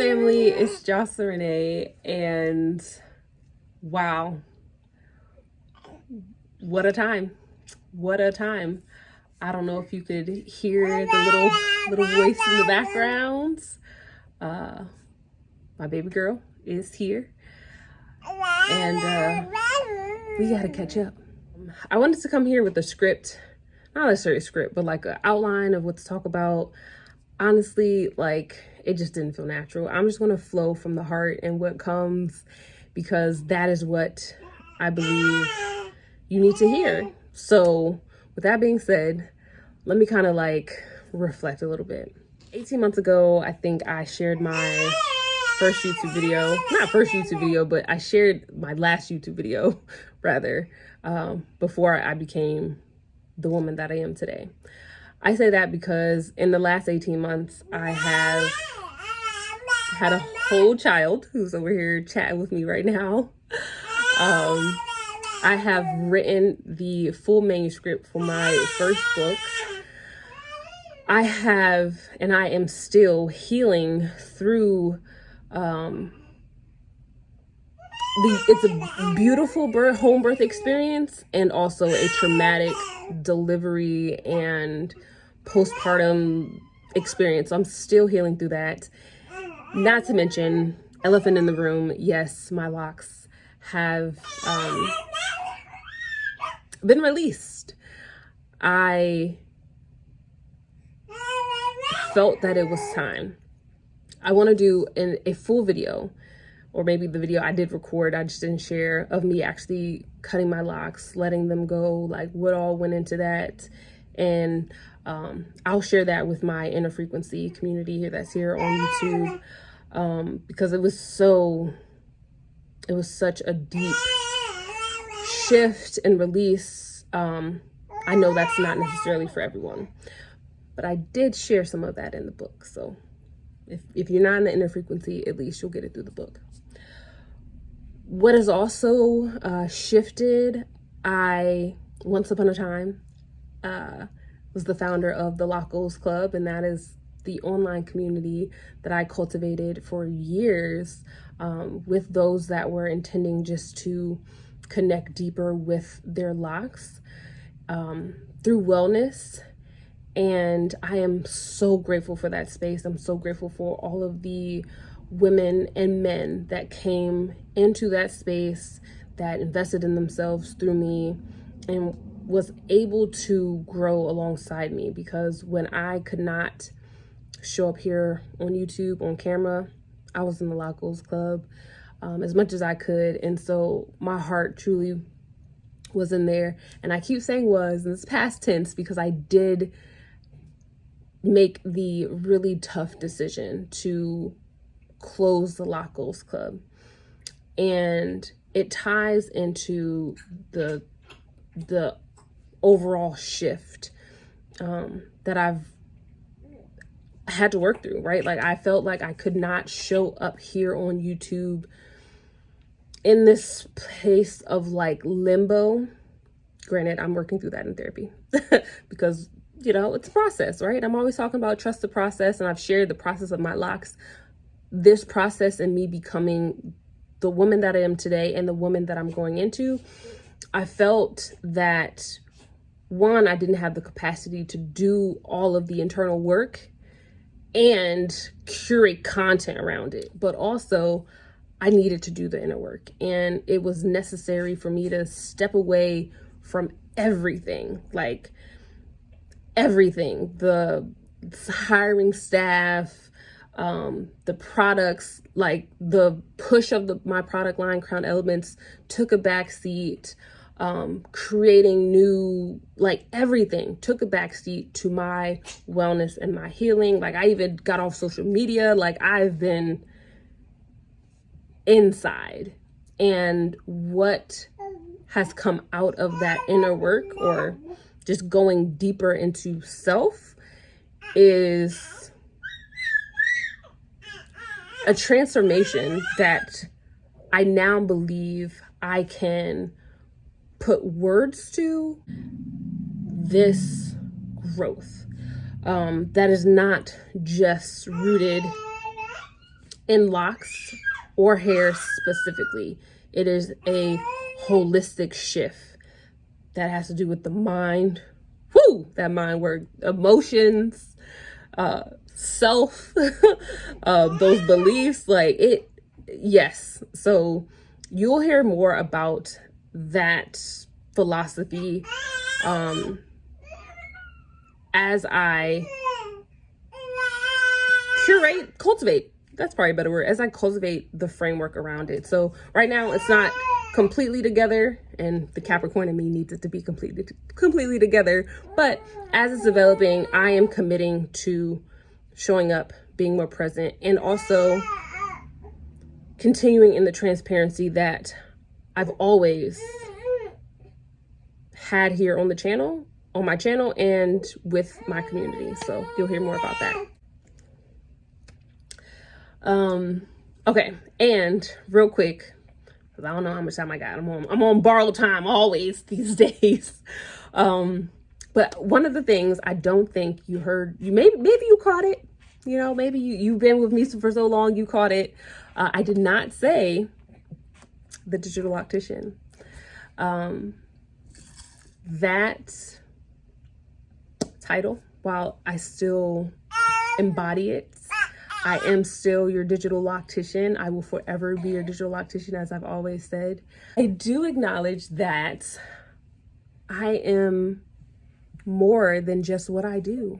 family, it's Jocelyn Renee, and wow, what a time. What a time. I don't know if you could hear the little voice in the background. My baby girl is here, and we gotta catch up. I wanted to come here with a script, not necessarily a script, but like an outline of what to talk about. Honestly, like, it just didn't feel natural. I'm just gonna flow from the heart and what comes, because that is what I believe you need to hear. So with that being said, let me kind of like reflect a little bit. 18 months ago, I think I shared my first YouTube video, not first YouTube video, but I shared my last YouTube video rather, before I became the woman that I am today. I say that because in the last 18 months, I have had a whole child who's over here chatting with me right now. I have written the full manuscript for my first book. I have, and I am still healing through, it's a beautiful home birth experience and also a traumatic delivery and postpartum experience. I'm still healing through that. Not to mention, elephant in the room, yes, my locks have been released. I felt that it was time. I want to do a full video, or maybe the video I did record, I just didn't share, of me actually cutting my locks, letting them go, like what all went into that. And I'll share that with my Inner Frequency community here that's here on YouTube, because it was such a deep shift and release. I know that's not necessarily for everyone, but I did share some of that in the book. So if you're not in the Inner Frequency, at least you'll get it through the book. What has also shifted, I once upon a time was the founder of the Lockos Club, and that is the online community that I cultivated for years, with those that were intending just to connect deeper with their locks through wellness. And I am so grateful for that space. I'm so grateful for all of the women and men that came into that space, that invested in themselves through me and was able to grow alongside me. Because when I could not show up here on YouTube, on camera, I was in the Lockos Club as much as I could. And so my heart truly was in there. And I keep saying was, and it's past tense, because I did make the really tough decision to close the Lockos Club. And it ties into the overall shift that I've had to work through, right? Like, I felt like I could not show up here on YouTube in this place of like limbo. Granted, I'm working through that in therapy because, you know, it's a process, right? I'm always talking about trust the process, and I've shared the process of my locks. This process and me becoming the woman that I am today and the woman that I'm going into, I felt that, one, I didn't have the capacity to do all of the internal work and curate content around it, but also I needed to do the inner work. And it was necessary for me to step away from everything, like everything, the hiring staff, the products, like the push of my product line, Crown Elements, took a back seat. Creating new, like everything took a backseat to my wellness and my healing. Like, I even got off social media. Like, I've been inside, and what has come out of that inner work, or just going deeper into self, is a transformation that I now believe I can put words to. This growth that is not just rooted in locks or hair specifically. It is a holistic shift that has to do with the mind. Whoo, that mind word, emotions, self, those beliefs, like it. Yes. So you'll hear more about that philosophy as I cultivate. That's probably a better word. As I cultivate the framework around it. So right now it's not completely together, and the Capricorn in me needs it to be completely together. But as it's developing, I am committing to showing up, being more present, and also continuing in the transparency that I've always had here on the channel, on my channel, and with my community. So you'll hear more about that. Okay, and real quick, because I don't know how much time I got. I'm on borrowed time always these days. But one of the things I don't think you heard, maybe you caught it. You know, maybe you've been with me for so long, you caught it. I did not say the digital loctician. That title, while I still embody it, I am still your digital loctician. I will forever be your digital loctician, as I've always said. I do acknowledge that I am more than just what I do.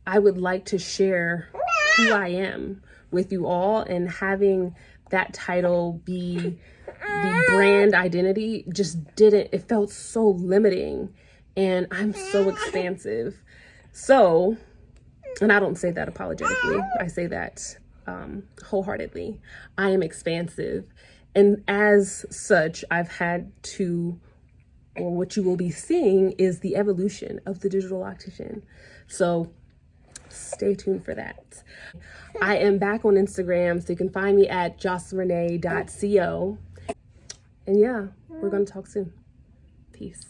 I would like to share who I am with you all, and having that title be the brand identity it felt so limiting, and I'm so expansive. So, and I don't say that apologetically, I say that wholeheartedly. I am expansive, and as such, I've had to, or what you will be seeing is the evolution of the digital loctician. So stay tuned for that. I am back on Instagram, so you can find me at jocelynrenee.co. And yeah, we're going to talk soon. Peace.